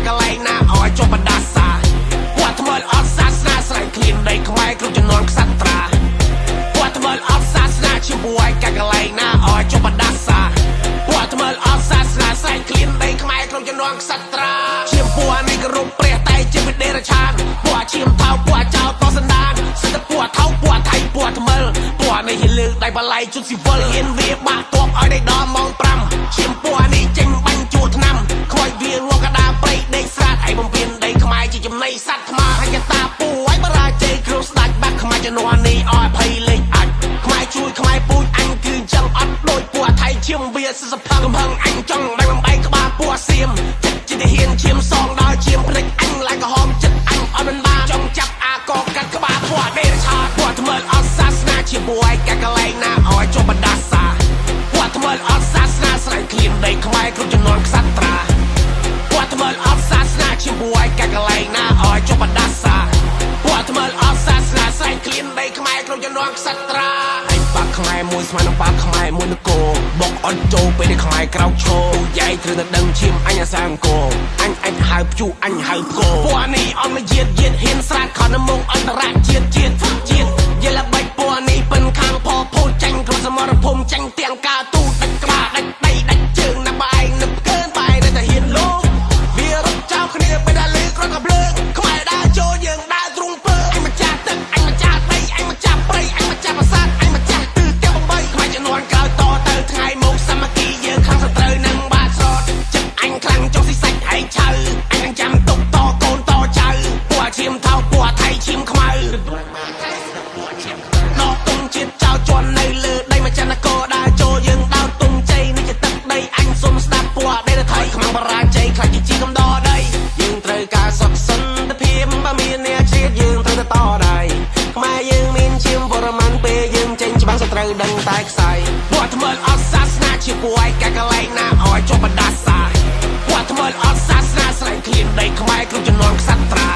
កលែងណាឲ្យចុះបណ្ដាសាគាត់ថ្មើលអត់សាសនាស្រែកឃ្លានដីខ្មែរគ្រប់ចំនួនក្សត្រាគាត់ថ្មើលអត់សាសនាជាមួយកលែងណាឲ្យចុះបណ្ដាសាគាត់ថ្មើលអត់សាសនាស្រែកឃ្លានដីខ្មែរគ្រប់ចំនួនក្សត្រាឈាមពួរនេះគោរពព្រះតែជាវិដេរឆានពួរឈាមថោពួរចោលតសណ្ដានសិទ្ធិពួរថោពួរថៃពួរថ្មើលពួរនេះលើកដៃបល័យជុតស៊ីវិលហ៊ានវាបាក់ទ័ពឲ្យដៃដល់ម៉ោង5ឈាមពួរនេះចេញបាញ់ជួលឆ្នាំខ្វយវាងកដាព្រៃដេកស្រាតឯបំពេញដីខ្មែរជាចំណីសត្វថ្មហញ្ញតាពួរឲ្យបរាជ័យគ្រូស្ដាច់បាក់ខ្មែរជំនាន់នេះឲ្យភ័យលេខអាចខ្មែរជួយខ្មែរពូជអញគឺចឹងអត់ដូចពួរថៃឈាមវាសិសផឹងកំហឹងអញចង់ដៃបំបែកក្បាលពួរសៀមចិត្តជាទាហានឈាមសងដល់ឈាមភ្លេចអញឡាយក្រហមចិត្តអញអត់មិនបានចង់ចាប់អាកកាត់ក្បាលពួរដេរឆាតពួរថ្មើលអត់សាសនាជាមួយកលែងណាឲ្យចុះបណ្ដាសាពួរថ្មើលអត់សាសនាស្រែកឃ្លានដីខ្មែរគ្រប់ចំនួនក្សត្រាគាត់ថ្មើលអត់សាសនាជាមួយកលែងណាឲ្យចុះបណ្ដាសាគាត់ថ្មើលអត់សាសនាស្រែកឃ្លានដីខ្មែរគ្រប់ចំនួនក្សត្រាឯងបាក់ខ្មែរមួយស្មើនឹងបាក់ខ្មែរមួយនគរបុកអត់ចូលពេលដែលខ្មែរក្រោកឈរយាយត្រូវតែដឹងឈាមអញអាសាអង្គរអញហៅភ្ជុអញហៅគោពួកនេះអត់មកជាតិហ៊ានស្រាតខនមុងអន្តរជាតិយល់បាច់ពួកនេះពិនខាងផភូចាញ់ក្នុងសមរភូមិចាញ់ទាំងការទូដាច់ក្បាលដាច់ដៃដាច់ជើងណាបាយនឹកកើនបាយនៅតែហ៊ានលោកវារត់ចោលគ្នាពេលដែលលើគ្រាន់តែភ្លើងខ្មែរដើរចូលយើងដើរទ្រង់ពើអញម្ចាស់ទឹកអញម្ចាស់ដីអញម្ចាស់ព្រៃអញម្ចាស់ប្រាសាទអញម្ចាស់ទិសទាំង8ខ្មែរចំនួនក្រោយតទៅថ្ងៃមកសាមគ្គីយើងខាងសត្រូវនឹងបាត់ស្រត់ចិត្តអញខ្លាំងចុះស៊ីសាច់ឯងឆៅអញនឹងចាំទុកតកូនតចៅពួកឈាមថោពួកថៃឈាមខ្មៅដកទុំជាតិចោលជន់នៅលើដីមកចន្ទកោដើរចូលយើងដើរទុំជ័យនេះជាទឹកដីអញសុំស្ដាប់ពួកដេរថៃខ្មាំងបរាជ័យខ្លាចជាកំដរដីយើងត្រូវការសុខសន្តិភាពបើមានអ្នកជ្រៀតយើងត្រូវទៅតដៃខ្មែរយើងមានឈាមបរមានពេលយើងចេញច្បាំងសត្រូវដឹងតែខ្សែពួកថ្មើលអត់សាសនាជាពួកឯកលែងណាឲ្យចុះបណ្ដាសាពួកថ្មើលអត់សាសនាស្រែកឃ្លានដីខ្មែរគ្រប់ចំនួនក្សត្រា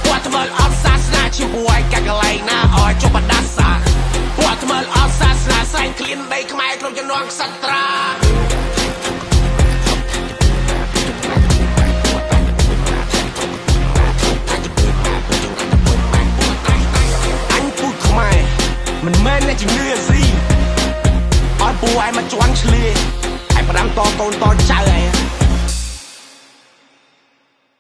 ពួកថ្មើលអត់សាសនាជាមួយកលែងណាឲ្យចុះបណ្ដាសាពួកថ្មើលអត់សាសនាស្រែកឃ្លានដីខ្មែរគ្រប់ចំនួនក្សត្រាអញពូជខ្មែរមិនមែនអ្នកជំនឿស៊ីឲ្យពូឯងមកជន់ឆ្លៀឯងផ្ដាំតកូនតចៅឯង